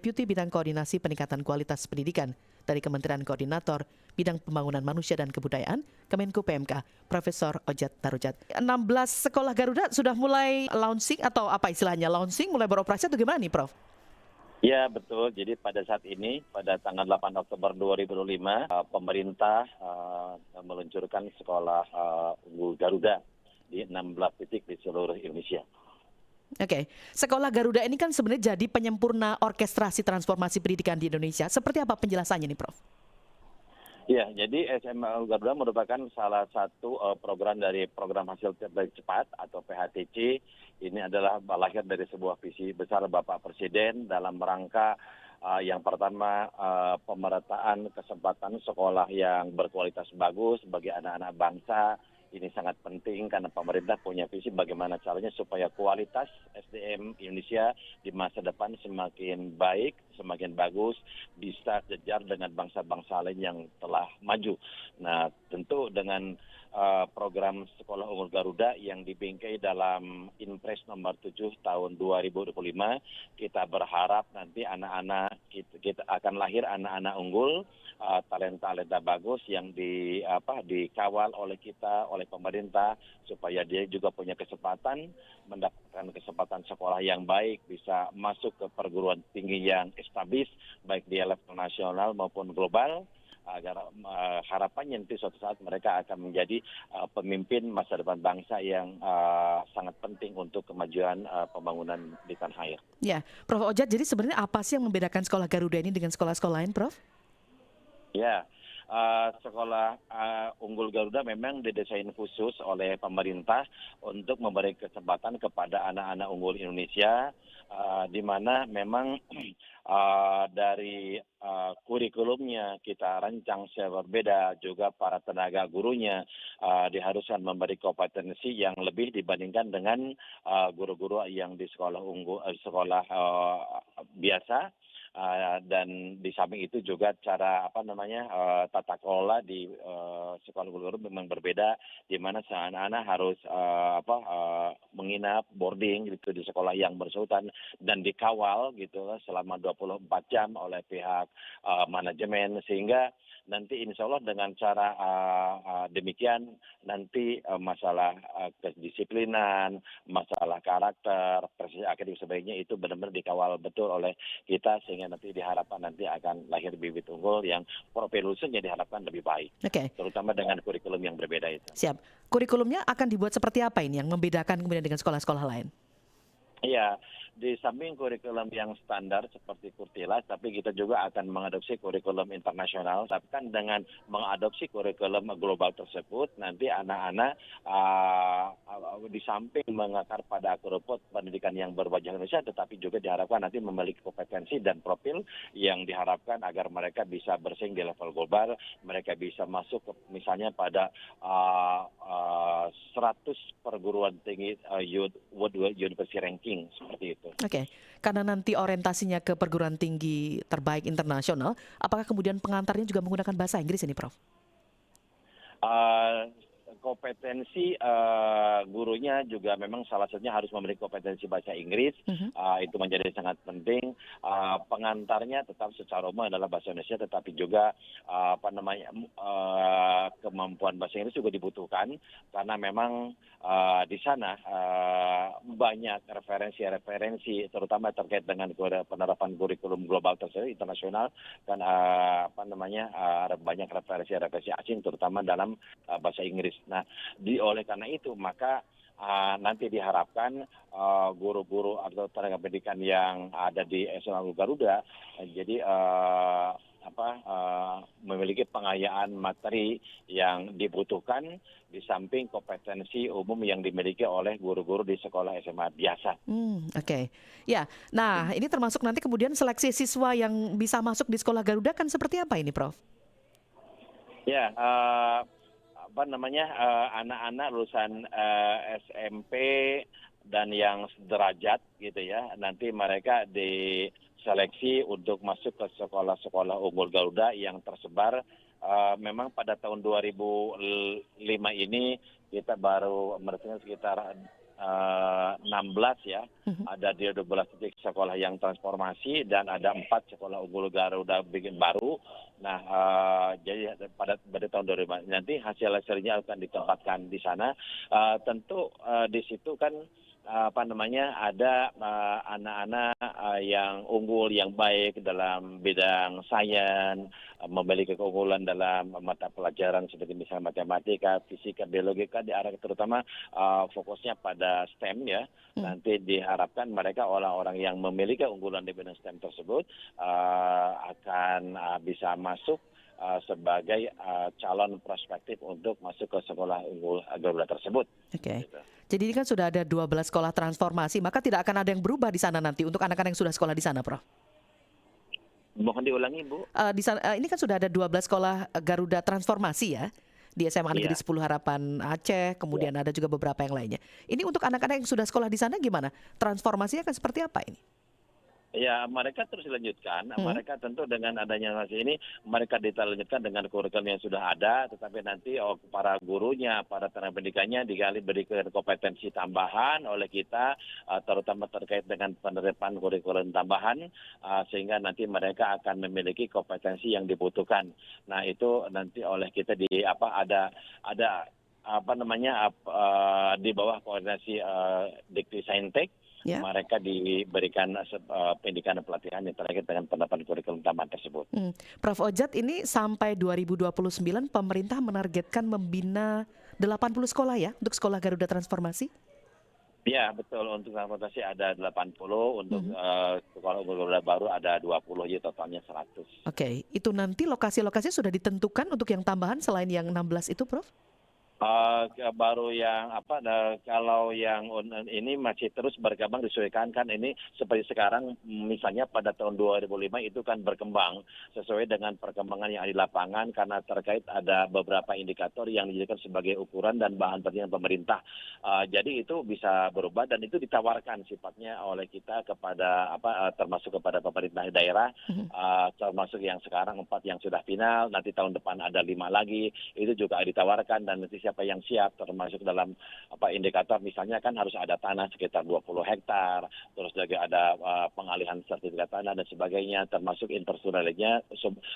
Deputi Bidang Koordinasi Peningkatan Kualitas Pendidikan dari Kementerian Koordinator Bidang Pembangunan Manusia dan Kebudayaan, Kemenko PMK, Profesor Ojat Tarujat. 16 sekolah Garuda sudah mulai launching atau apa istilahnya launching, mulai beroperasi atau gimana nih Prof? Ya betul, jadi pada saat ini, pada tanggal 8 Oktober 2005, pemerintah meluncurkan sekolah Unggul Garuda di 16 titik di seluruh Indonesia. Oke, sekolah Garuda ini kan sebenarnya jadi penyempurna orkestrasi transformasi pendidikan di Indonesia. Seperti apa penjelasannya nih Prof? Ya, jadi SMA Garuda merupakan salah satu program dari program hasil terbaik cepat atau PHTC. Ini adalah lahir dari sebuah visi besar Bapak Presiden dalam rangka yang pertama pemerataan kesempatan sekolah yang berkualitas bagus bagi anak-anak bangsa. Ini sangat penting karena pemerintah punya visi bagaimana caranya supaya kualitas SDM Indonesia di masa depan semakin baik, semakin bagus, bisa sejajar dengan bangsa-bangsa lain yang telah maju. Nah, tentu dengan program Sekolah Unggul Garuda yang dibingkai dalam Inpres nomor 7 tahun 2025, kita berharap nanti anak-anak kita akan lahir anak-anak unggul, talenta-talenta bagus yang dikawal oleh kita, oleh pemerintah, supaya dia juga punya kesempatan mendapatkan kesempatan sekolah yang baik, bisa masuk ke perguruan tinggi yang establis, baik di level nasional maupun global, agar harapannya nanti suatu saat mereka akan menjadi pemimpin masa depan bangsa yang sangat penting untuk kemajuan pembangunan di tanah air. Ya, Prof. Ojat, jadi sebenarnya apa sih yang membedakan sekolah Garuda ini dengan sekolah-sekolah lain, Prof? Ya, sekolah Unggul Garuda memang didesain khusus oleh pemerintah untuk memberi kesempatan kepada anak-anak unggul Indonesia, di mana memang dari kurikulumnya kita rancang secara berbeda, juga para tenaga gurunya diharuskan memberi kompetensi yang lebih dibandingkan dengan guru-guru yang di sekolah unggul, sekolah biasa. Dan di samping itu juga cara tata kelola di sekolah guru memang berbeda, di mana anak-anak harus menginap boarding gitu di sekolah yang bersangkutan dan dikawal gitu selama 24 jam oleh pihak manajemen, sehingga nanti insya Allah dengan cara demikian nanti masalah kedisiplinan, masalah karakter, prestasi akademik sebaiknya itu benar-benar dikawal betul oleh kita, sehingga nanti diharapkan nanti akan lahir bibit unggul yang profil-lulusnya diharapkan lebih baik. Oke. Terutama dengan kurikulum yang berbeda itu. Siap. Kurikulumnya akan dibuat seperti apa ini yang membedakan kemudian dengan sekolah-sekolah lain? Iya, di samping kurikulum yang standar seperti Kurtilas, tapi kita juga akan mengadopsi kurikulum internasional. Tapi kan dengan mengadopsi kurikulum global tersebut, nanti anak-anak di samping mengakar pada akar rumput pendidikan yang berwajah Indonesia, tetapi juga diharapkan nanti memiliki kompetensi dan profil yang diharapkan agar mereka bisa bersaing di level global, mereka bisa masuk ke, misalnya pada 100 perguruan tinggi World University Ranking, seperti itu. Oke, karena nanti orientasinya ke perguruan tinggi terbaik internasional, apakah kemudian pengantarnya juga menggunakan bahasa Inggris ini, Prof? Kompetensi gurunya juga memang salah satunya harus memiliki kompetensi bahasa Inggris. Itu menjadi sangat penting. Pengantarnya tetap secara umum adalah bahasa Indonesia, tetapi juga kemampuan bahasa Inggris juga dibutuhkan, karena memang di sana banyak referensi terutama terkait dengan penerapan kurikulum global tersebut internasional, dan banyak referensi asing terutama dalam bahasa Inggris. Nah, oleh karena itu maka nanti diharapkan guru-guru atau tenaga pendidikan yang ada di SMA Garuda jadi memiliki pengayaan materi yang dibutuhkan di samping kompetensi umum yang dimiliki oleh guru-guru di sekolah SMA biasa. Oke. Ya, nah ini termasuk nanti kemudian seleksi siswa yang bisa masuk di sekolah Garuda kan seperti apa ini, Prof? Ya, anak-anak lulusan SMP dan yang sederajat gitu ya, nanti mereka diseleksi untuk masuk ke sekolah-sekolah Unggul Garuda yang tersebar. Memang pada tahun 2005 ini kita baru meresmikan sekitar 16 ya, ada di 12 titik sekolah yang transformasi dan ada 4 sekolah unggul Garuda bikin baru. Nah, jadi pada tahun 2000 nanti hasilnya akan ditempatkan di sana. Tentu di situ kan ada anak-anak yang unggul, yang baik dalam bidang sains, memiliki keunggulan dalam mata pelajaran seperti misalnya matematika, fisika, biologi, kan diarahkan terutama fokusnya pada STEM ya. Nanti diharapkan mereka orang-orang yang memiliki keunggulan di bidang STEM tersebut akan bisa masuk sebagai calon prospektif untuk masuk ke sekolah unggul Garuda tersebut. Oke. Gitu. Jadi ini kan sudah ada 12 sekolah transformasi, maka tidak akan ada yang berubah di sana nanti untuk anak-anak yang sudah sekolah di sana, Prof. Mohon diulangi, Bu. Di sana, ini kan sudah ada 12 sekolah Garuda transformasi ya di SMA Negeri Iya. 10 Harapan Aceh, kemudian ada juga beberapa yang lainnya. Ini untuk anak-anak yang sudah sekolah di sana gimana? Transformasinya akan seperti apa ini? Ya, mereka terus dilanjutkan. Mereka tentu dengan adanya masih ini, mereka dilanjutkan dengan kurikulum yang sudah ada, tetapi nanti para gurunya, para tenaga pendidikannya diberikan kompetensi tambahan oleh kita, terutama terkait dengan penerapan kurikulum tambahan, sehingga nanti mereka akan memiliki kompetensi yang dibutuhkan. Nah, itu nanti oleh kita di bawah koordinasi Dikti Saintek. Ya. Mereka diberikan pendidikan dan pelatihan yang terkait dengan penerapan kurikulum tambahan tersebut. Prof. Ojat, ini sampai 2029 pemerintah menargetkan membina 80 sekolah ya untuk sekolah Garuda Transformasi? Ya, betul. Untuk transportasi ada 80, untuk sekolah unggul Garuda baru ada 20, jadi totalnya 100. Oke, itu nanti lokasi-lokasi sudah ditentukan untuk yang tambahan selain yang 16 itu, Prof? Baru yang kalau yang ini masih terus berkembang disesuaikan kan ini seperti sekarang misalnya pada tahun 2005 itu kan berkembang sesuai dengan perkembangan yang ada di lapangan karena terkait ada beberapa indikator yang dijadikan sebagai ukuran dan bahan pertimbangan pemerintah. Jadi itu bisa berubah dan itu ditawarkan sifatnya oleh kita kepada termasuk kepada pemerintah daerah, termasuk yang sekarang 4 yang sudah final, nanti tahun depan ada 5 lagi, itu juga ditawarkan dan nanti siapa yang siap termasuk dalam indikator misalnya kan harus ada tanah sekitar 20 hektar, terus juga ada pengalihan sertifikat tanah dan sebagainya, termasuk infrastruktur lainnya,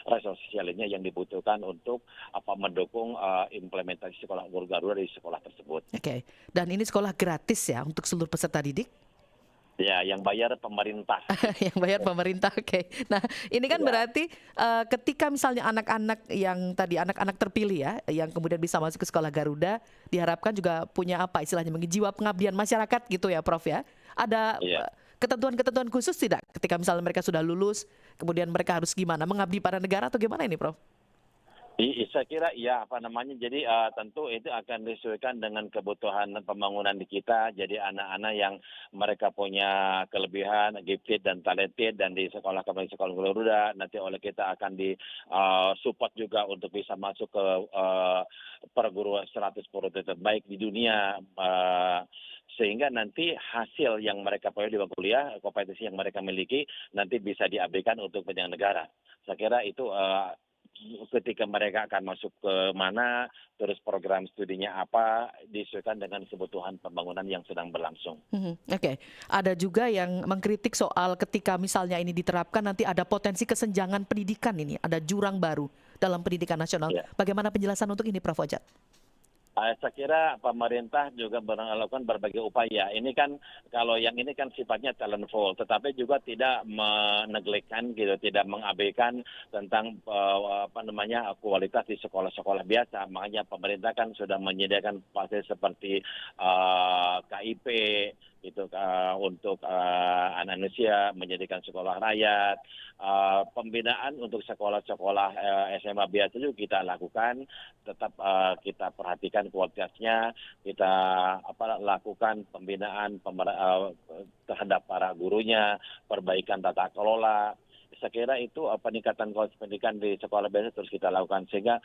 resource lainnya yang dibutuhkan untuk mendukung implementasi sekolah unggul Garuda di sekolah tersebut. Oke, dan ini sekolah gratis ya untuk seluruh peserta didik? Ya, yang bayar pemerintah. Yang bayar pemerintah, oke. Nah, ini kan berarti ketika misalnya anak-anak yang tadi anak-anak terpilih ya, yang kemudian bisa masuk ke sekolah Garuda, diharapkan juga punya istilahnya jiwa pengabdian masyarakat gitu ya, Prof ya. Ada ketentuan-ketentuan khusus tidak ketika misalnya mereka sudah lulus, kemudian mereka harus gimana mengabdi pada negara atau gimana ini, Prof? Saya kira jadi tentu itu akan disesuaikan dengan kebutuhan pembangunan di kita. Jadi anak-anak yang mereka punya kelebihan, gifted dan talented dan di sekolah Garuda nanti oleh kita akan di support juga untuk bisa masuk ke perguruan 100 terbaik di dunia. Sehingga nanti hasil yang mereka peroleh di bangku kuliah, kompetensi yang mereka miliki nanti bisa diabdikan untuk kepentingan negara. Saya kira itu ketika mereka akan masuk ke mana, terus program studinya apa, disesuaikan dengan kebutuhan pembangunan yang sedang berlangsung. Oke. Ada juga yang mengkritik soal ketika misalnya ini diterapkan nanti ada potensi kesenjangan pendidikan ini, ada jurang baru dalam pendidikan nasional. Bagaimana penjelasan untuk ini, Prof. Ojat? Saya kira pemerintah juga melakukan berbagai upaya. Ini kan kalau yang ini kan sifatnya talentful, tetapi juga tidak meneglekkan gitu, tidak mengabaikan tentang kualitas di sekolah-sekolah biasa. Makanya pemerintah kan sudah menyediakan fasilitas seperti KIP itu untuk anak Indonesia, menyediakan sekolah rakyat, pembinaan untuk sekolah-sekolah SMA biasa juga kita lakukan, tetap kita perhatikan kualitasnya, kita lakukan pembinaan terhadap para gurunya, perbaikan tata kelola. Saya kira itu peningkatan kualitas pendidikan di sekolah biasa terus kita lakukan sehingga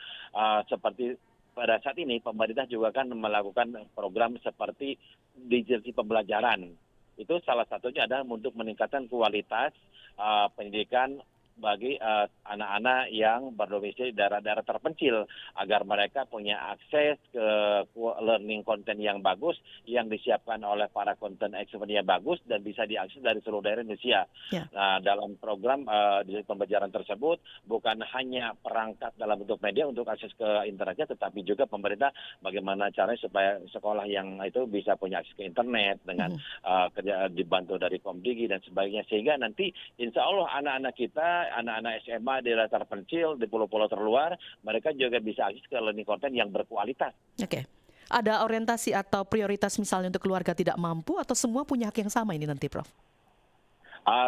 seperti pada saat ini pemerintah juga kan melakukan program seperti digitalisasi pembelajaran. Itu salah satunya adalah untuk meningkatkan kualitas pendidikan bagi anak-anak yang berdomisili di daerah-daerah terpencil agar mereka punya akses ke learning content yang bagus yang disiapkan oleh para content expert yang bagus dan bisa diakses dari seluruh daerah Indonesia. Ya. Nah, dalam program di pembelajaran tersebut bukan hanya perangkat dalam bentuk media untuk akses ke internetnya, tetapi juga pemerintah bagaimana caranya supaya sekolah yang itu bisa punya akses ke internet dengan kerja dibantu dari Komdigi dan sebagainya, sehingga nanti insya Allah anak-anak kita, anak-anak SMA di daerah terpencil, di pulau-pulau terluar, mereka juga bisa akses ke learning content yang berkualitas. Oke. Ada orientasi atau prioritas misalnya untuk keluarga tidak mampu atau semua punya hak yang sama ini nanti, Prof?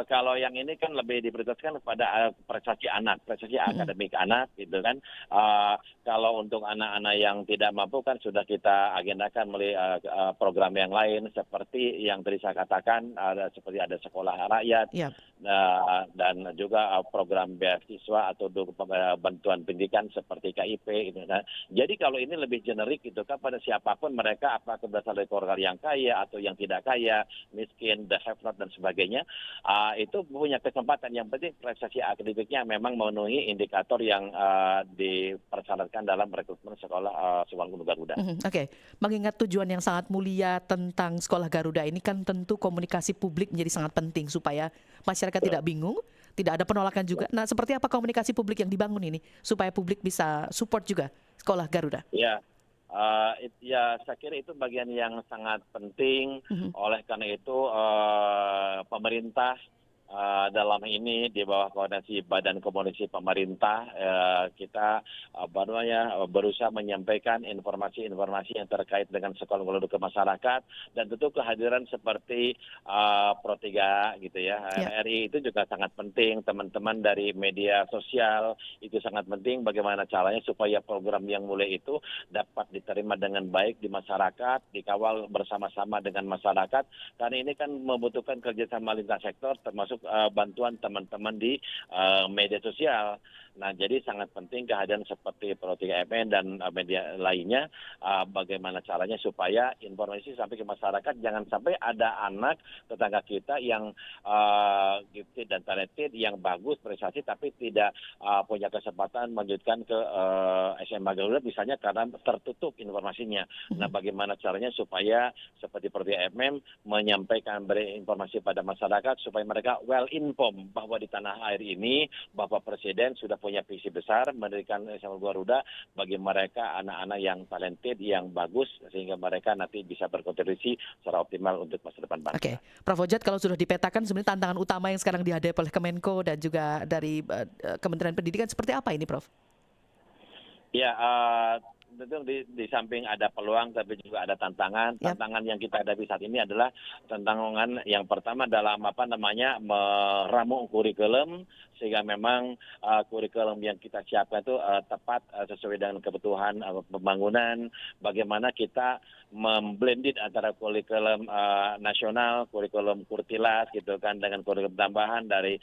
Kalau yang ini kan lebih diprioritaskan kepada prestasi anak, prestasi akademik anak gitu kan. Kalau untuk anak-anak yang tidak mampu kan sudah kita agendakan melalui program yang lain seperti yang tadi saya katakan, seperti ada sekolah rakyat. Yap. Dan juga program beasiswa atau bantuan pendidikan seperti KIP gitu kan. Jadi kalau ini lebih generik gitu kan pada siapapun mereka, apakah berasal dari keluarga yang kaya atau yang tidak kaya, miskin, the have not dan sebagainya, itu punya kesempatan. Yang penting prestasi akademiknya memang memenuhi indikator yang dipersyaratkan dalam rekrutmen sekolah Gunung Garuda. Oke. Mengingat tujuan yang sangat mulia tentang Sekolah Garuda ini kan tentu komunikasi publik menjadi sangat penting supaya masyarakat tidak bingung, tidak ada penolakan juga. Nah, seperti apa komunikasi publik yang dibangun ini supaya publik bisa support juga Sekolah Garuda? Ya, ya saya kira itu bagian yang sangat penting. Oleh karena itu pemerintah dalam ini di bawah koordinasi Badan Komunikasi Pemerintah kita berusaha menyampaikan informasi-informasi yang terkait dengan sekolah Garuda ke masyarakat, dan tentu kehadiran seperti Pro 3 gitu ya. RRI itu juga sangat penting, teman-teman dari media sosial itu sangat penting bagaimana caranya supaya program yang mulai itu dapat diterima dengan baik di masyarakat, dikawal bersama-sama dengan masyarakat, karena ini kan membutuhkan kerjasama lintas sektor termasuk bantuan teman-teman di media sosial. Nah, jadi sangat penting kehadiran seperti Pro 3 MN dan media lainnya, bagaimana caranya supaya informasi sampai ke masyarakat, jangan sampai ada anak tetangga kita yang gifted dan talented, yang bagus prestasi tapi tidak punya kesempatan melanjutkan ke SMA Garuda misalnya karena tertutup informasinya. Nah, bagaimana caranya supaya seperti Pro 3 MM menyampaikan informasi pada masyarakat supaya mereka well informed bahwa di tanah air ini Bapak Presiden sudah punya visi besar mendirikan SMA Garuda bagi mereka anak-anak yang talented, yang bagus, sehingga mereka nanti bisa berkontribusi secara optimal untuk masa depan bangsa. Oke, Prof. Ojat, kalau sudah dipetakan sebenarnya tantangan utama yang sekarang dihadapi oleh Kemenko dan juga dari Kementerian Pendidikan seperti apa ini, Prof? Ya, tentu di samping ada peluang tapi juga ada tantangan. Tantangan yang kita hadapi saat ini adalah tantangan yang pertama dalam meramu kurikulum sehingga memang kurikulum yang kita siapkan itu tepat sesuai dengan kebutuhan pembangunan. Bagaimana kita memblended antara kurikulum nasional, kurikulum kurtilas gitu kan dengan kurikulum tambahan dari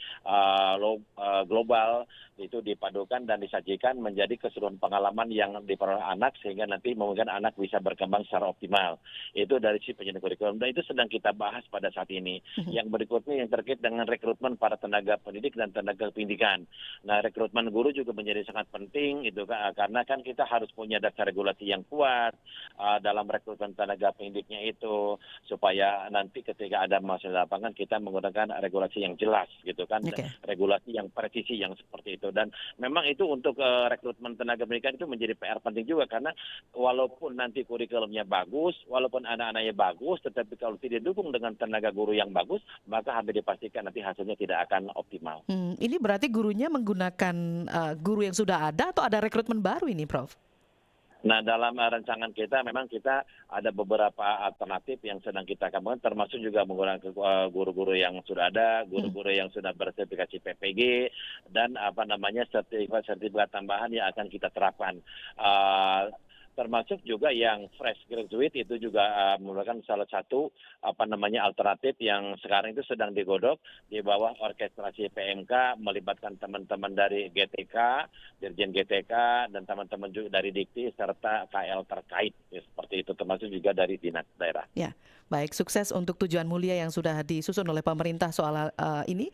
global, itu dipadukan dan disajikan menjadi keseluruhan pengalaman yang diperoleh anak sehingga nanti memungkinkan anak bisa berkembang secara optimal. Itu dari sisi penyusunan kurikulum dan itu sedang kita bahas pada saat ini. Yang berikutnya yang terkait dengan rekrutmen para tenaga pendidik dan tenaga pendidikan. Nah, rekrutmen guru juga menjadi sangat penting itu karena kan kita harus punya dasar regulasi yang kuat dalam rekrutmen tenaga pendidiknya itu supaya nanti ketika ada masalah lapangan kita menggunakan regulasi yang jelas gitu kan, regulasi yang presisi yang seperti itu. Dan memang itu untuk rekrutmen tenaga pendidikan itu menjadi PR penting juga karena walaupun nanti kurikulumnya bagus, walaupun anak-anaknya bagus, tetapi kalau tidak didukung dengan tenaga guru yang bagus, maka hampir dipastikan nanti hasilnya tidak akan optimal. Ini berarti gurunya menggunakan guru yang sudah ada atau ada rekrutmen baru ini, Prof? Nah, dalam rancangan kita memang kita ada beberapa alternatif yang sedang kita kembangkan, termasuk juga menggunakan guru-guru yang sudah ada, guru-guru yang sudah bersertifikasi PPG, dan sertifikat tambahan yang akan kita terapkan. Termasuk juga yang fresh graduate itu juga merupakan salah satu alternatif yang sekarang itu sedang digodok di bawah orkestrasi PMK melibatkan teman-teman dari GTK, Dirjen GTK dan teman-teman juga dari Dikti serta KL terkait seperti itu, termasuk juga dari dinas daerah. Ya, baik, sukses untuk tujuan mulia yang sudah disusun oleh pemerintah soal ini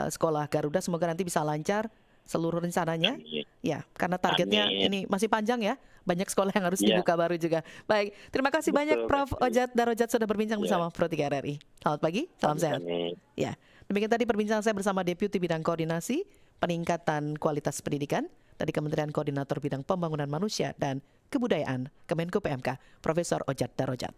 sekolah Garuda. Semoga nanti bisa lancar seluruh rencananya. Amin. Ya, karena targetnya Amin. ini masih panjang ya. Banyak sekolah yang harus Iya, dibuka baru juga. Baik, terima kasih banyak betul, Prof. betul. Ojat Darojat sudah berbincang Iya, bersama Pro 3 RRI. Selamat pagi, salam sehat. kami. Ya, demikian tadi perbincangan saya bersama Deputi Bidang Koordinasi Peningkatan Kualitas Pendidikan dari Kementerian Koordinator Bidang Pembangunan Manusia dan Kebudayaan Kemenko PMK, Profesor Ojat Darojat.